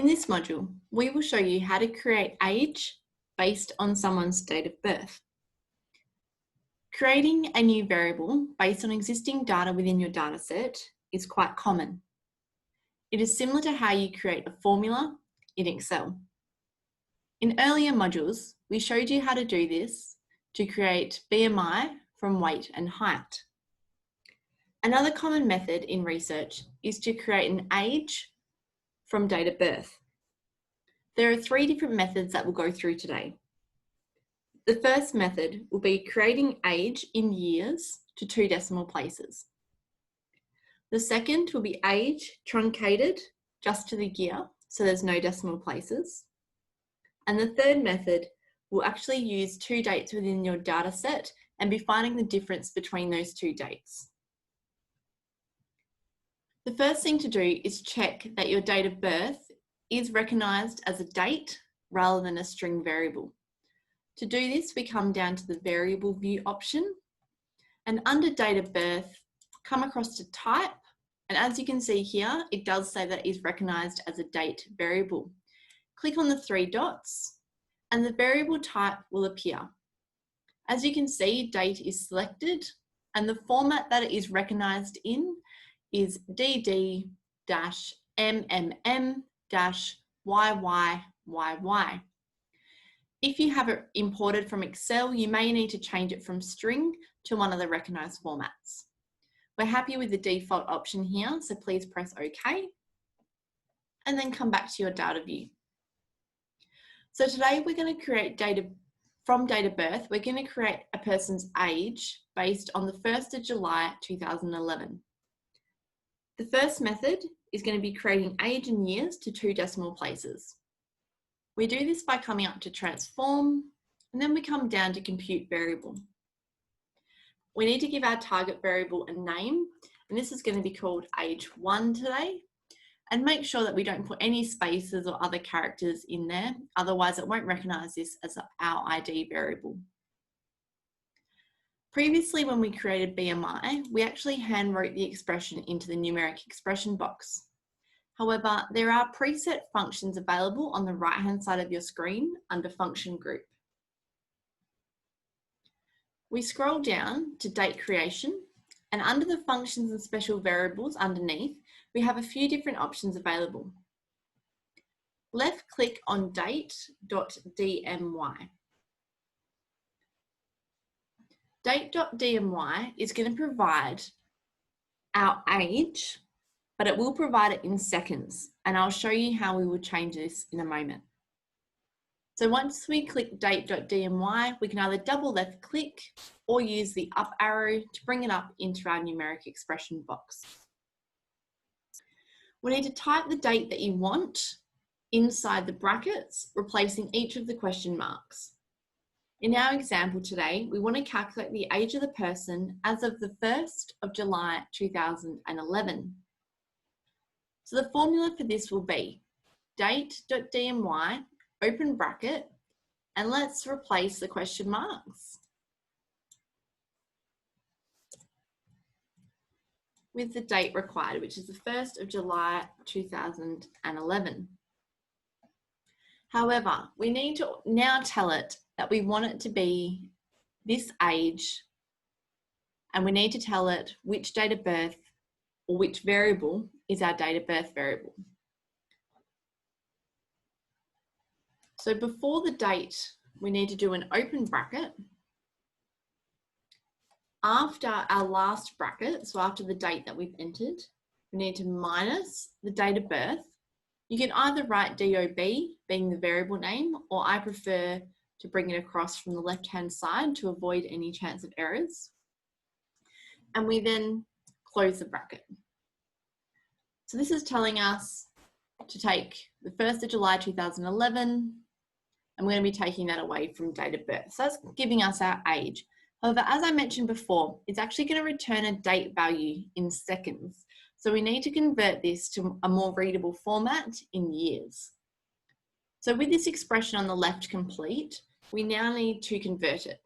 In this module, we will show you how to create age based on someone's date of birth. Creating a new variable based on existing data within your dataset is quite common. It is similar to how you create a formula in Excel. In earlier modules, we showed you how to do this to create BMI from weight and height. Another common method in research is to create an age from date of birth. There are 3 different methods that we'll go through today. The first method will be creating age in years to 2 decimal places. The second will be age truncated just to the year, so there's no decimal places. And the third method will actually use 2 dates within your data set and be finding the difference between those 2 dates. The first thing to do is check that your date of birth is recognised as a date rather than a string variable. To do this, we come down to the variable view option, and under date of birth, come across to type, and as you can see here, it does say that it is recognised as a date variable. Click on the 3 dots and the variable type will appear. As you can see, date is selected and the format that it is recognised in is DD-MMM-YYYY. If you have it imported from Excel, you may need to change it from string to one of the recognised formats. We're happy with the default option here, so please press OK and then come back to your data view. So today we're going to create from date of birth, we're going to create a person's age based on the 1st of July 2011. The first method is going to be creating age in years to 2 decimal places. We do this by coming up to transform, and then we come down to compute variable. We need to give our target variable a name, and this is going to be called age1 today, and make sure that we don't put any spaces or other characters in there, otherwise it won't recognise this as our ID variable. Previously, when we created BMI, we actually hand wrote the expression into the numeric expression box. However, there are preset functions available on the right-hand side of your screen under function group. We scroll down to date creation, and under the functions and special variables underneath, we have a few different options available. Left click on date.dmy. Date.dmy is going to provide our age, but it will provide it in seconds, and I'll show you how we will change this in a moment. So once we click date.dmy, we can either double left click or use the up arrow to bring it up into our numeric expression box. We need to type the date that you want inside the brackets, replacing each of the question marks. In our example today, we want to calculate the age of the person as of the 1st of July 2011. So the formula for this will be date.dmy, open bracket, and let's replace the question marks with the date required, which is the 1st of July 2011. However, we need to now tell it that we want it to be this age, and we need to tell it which date of birth or which variable is our date of birth variable. So before the date, we need to do an open bracket. After our last bracket, so after the date that we've entered, we need to minus the date of birth. You can either write DOB, being the variable name, or I prefer to bring it across from the left-hand side to avoid any chance of errors. And we then close the bracket. So this is telling us to take the 1st of July 2011, and we're going to be taking that away from date of birth. So that's giving us our age. However, as I mentioned before, it's actually going to return a date value in seconds. So we need to convert this to a more readable format in years. So with this expression on the left complete, we now need to convert it.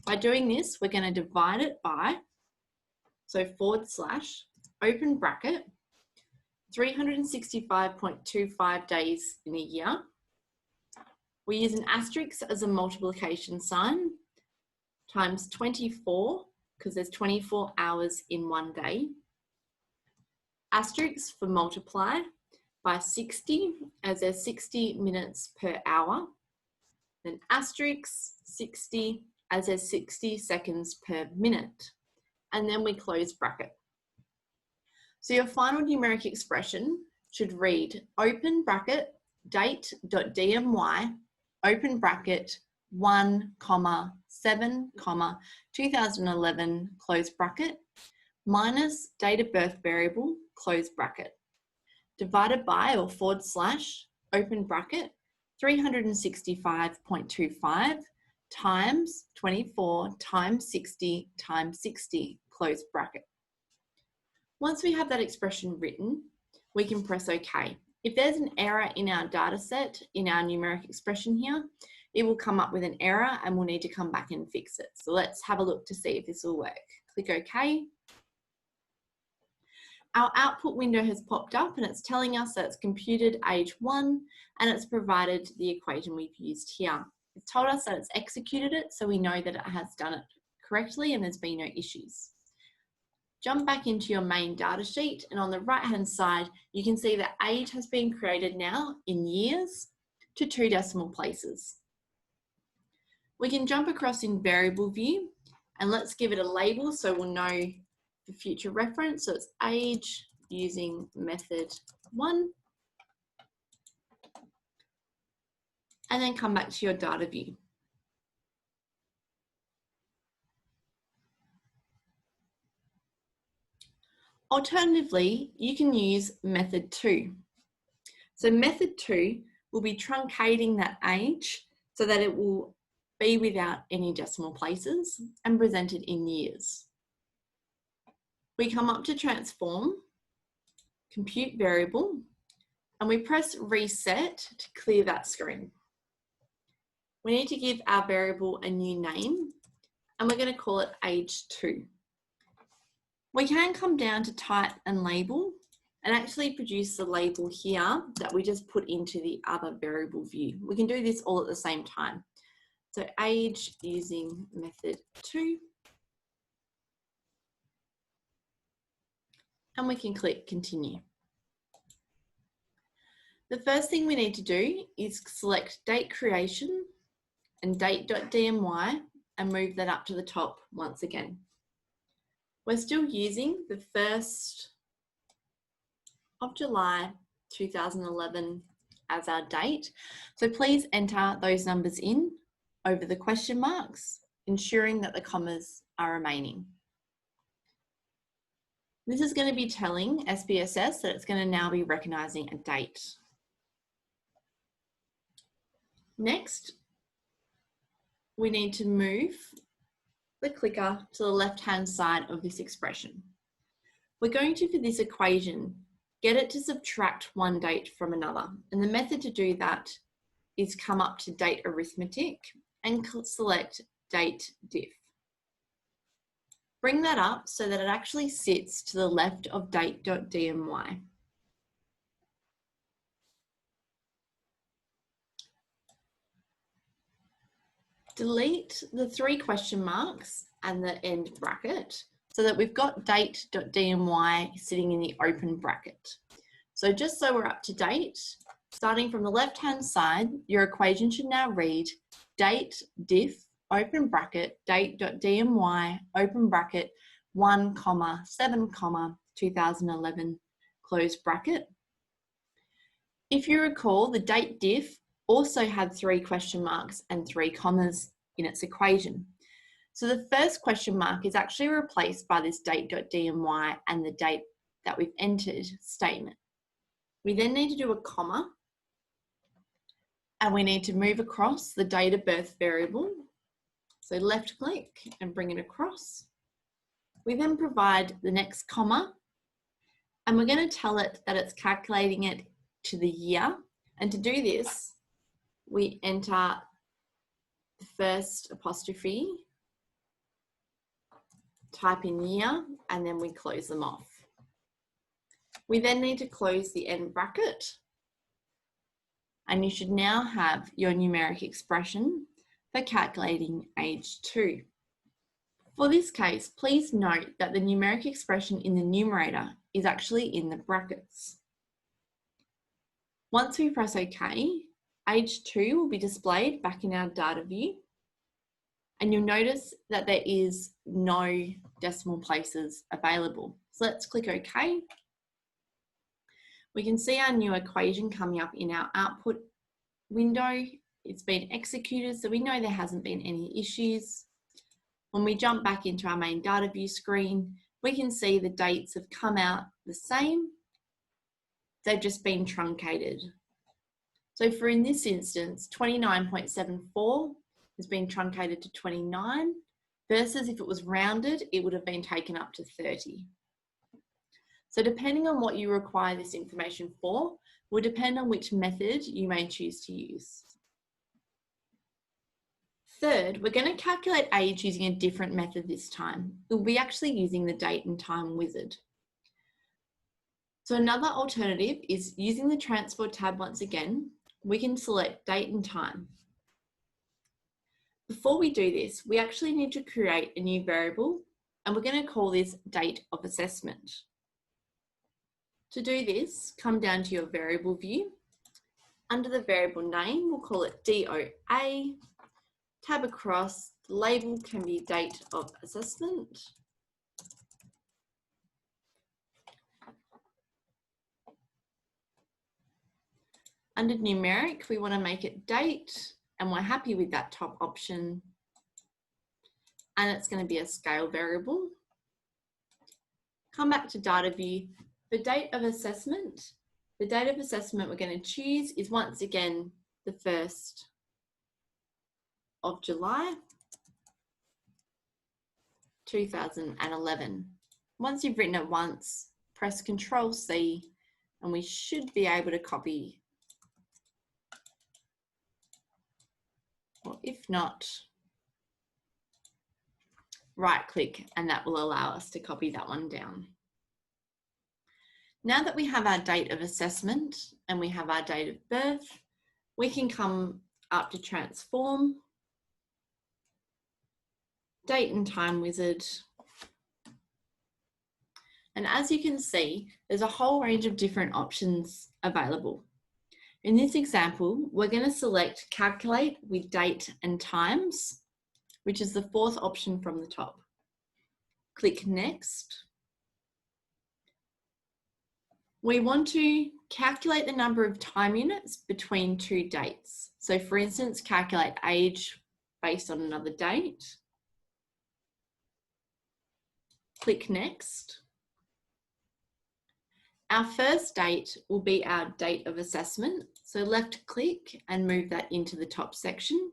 By doing this, we're going to divide it by, so / open bracket, 365.25 days in a year. We use an asterisk as a multiplication sign, times 24, because there's 24 hours in one day. Asterisk for multiply by 60, as there's 60 minutes per hour. Then asterisk 60, as there's 60 seconds per minute. And then we close bracket. So your final numeric expression should read open bracket date.dmy open bracket 1, 7, 2011 close bracket minus date of birth variable close bracket divided by or / open bracket 365.25 times 24 times 60 times 60 close bracket. Once we have that expression written, we can press OK. If there's an error in our data set, in our numeric expression here, it will come up with an error and we'll need to come back and fix it. So let's have a look to see if this will work. Click OK. Our output window has popped up and it's telling us that it's computed age 1 and it's provided the equation we've used here. It's told us that it's executed it, so we know that it has done it correctly and there's been no issues. Jump back into your main data sheet and on the right hand side you can see that age has been created now in years to 2 decimal places. We can jump across in variable view and let's give it a label so we'll know for future reference. So it's age using method 1 and then come back to your data view. Alternatively, you can use method 2. So method 2 will be truncating that age so that it will be without any decimal places and presented in years. We come up to transform, compute variable, and we press reset to clear that screen. We need to give our variable a new name and we're going to call it age 2. We can come down to type and label and actually produce the label here that we just put into the other variable view. We can do this all at the same time. So age using method 2. And we can click continue. The first thing we need to do is select date creation and date.dmy and move that up to the top once again. We're still using the 1st of July 2011 as our date. So please enter those numbers in over the question marks, ensuring that the commas are remaining. This is going to be telling SPSS that it's going to now be recognising a date. Next, we need to move the clicker to the left-hand side of this expression. We're going to, for this equation, get it to subtract one date from another. And the method to do that is come up to date arithmetic and select date diff. Bring that up so that it actually sits to the left of date.dmy. Delete the 3 question marks and the end bracket so that we've got date.dmy sitting in the open bracket. So just so we're up to date, starting from the left-hand side, your equation should now read date diff open bracket date.dmy open bracket 1, 7, 2011 close bracket. If you recall, the date diff also had 3 question marks and 3 commas in its equation. So the first question mark is actually replaced by this date.dmy and the date that we've entered statement. We then need to do a comma and we need to move across the date of birth variable. So left click and bring it across. We then provide the next comma and we're going to tell it that it's calculating it to the year. And to do this, we enter the first apostrophe, type in year, and then we close them off. We then need to close the end bracket, and you should now have your numeric expression for calculating age 2. For this case, please note that the numeric expression in the numerator is actually in the brackets. Once we press OK, age 2 will be displayed back in our data view, and you'll notice that there is no decimal places available. So let's click OK. We can see our new equation coming up in our output window. It's been executed, so we know there hasn't been any issues. When we jump back into our main data view screen, we can see the dates have come out the same. They've just been truncated. So for in this instance, 29.74 has been truncated to 29, versus if it was rounded, it would have been taken up to 30. So depending on what you require this information for, will depend on which method you may choose to use. Third, we're going to calculate age using a different method this time. We'll be actually using the date and time wizard. So another alternative is using the transport tab once again. We can select date and time. Before we do this, we actually need to create a new variable, and we're going to call this date of assessment. To do this, come down to your variable view. Under the variable name, we'll call it DOA. Tab across, the label can be date of assessment. Under numeric, we want to make it date, and we're happy with that top option. And it's going to be a scale variable. Come back to data view. For date of assessment, the date of assessment we're going to choose is once again the 1st of July, 2011. Once you've written it once, press Ctrl+C, and we should be able to copy. Or if not, right click, and that will allow us to copy that one down. Now that we have our date of assessment and we have our date of birth, we can come up to transform, date and time wizard. And as you can see, there's a whole range of different options available. In this example, we're going to select calculate with date and times, which is the 4th option from the top. Click next. We want to calculate the number of time units between 2 dates. So for instance, calculate age based on another date. Click next. Our first date will be our date of assessment. So left click and move that into the top section.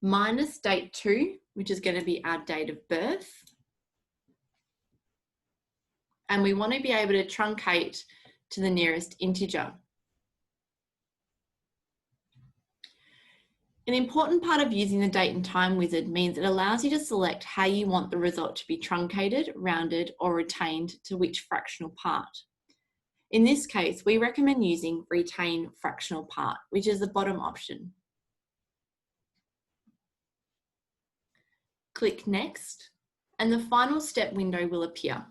Minus date 2, which is going to be our date of birth. And we want to be able to truncate to the nearest integer. An important part of using the date and time wizard means it allows you to select how you want the result to be truncated, rounded, or retained to which fractional part. In this case, we recommend using retain fractional part, which is the bottom option. Click next, and the final step window will appear.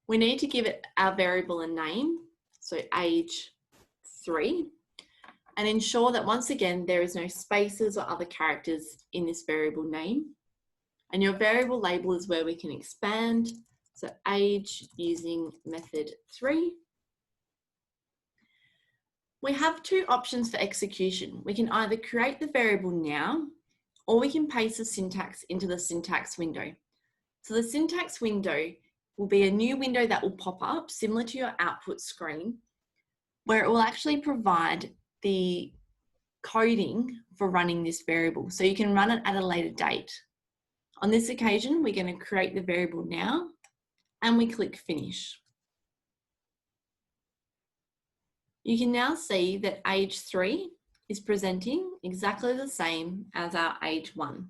We need to give it our variable a name, so age 3, and ensure that once again there is no spaces or other characters in this variable name. And your variable label is where we can expand, so age using method 3. We have 2 options for execution. We can either create the variable now, or we can paste the syntax into the syntax window. So the syntax window will be a new window that will pop up similar to your output screen, where it will actually provide the coding for running this variable. So you can run it at a later date. On this occasion, we're going to create the variable now, and we click finish. You can now see that age 3 is presenting exactly the same as our age 1.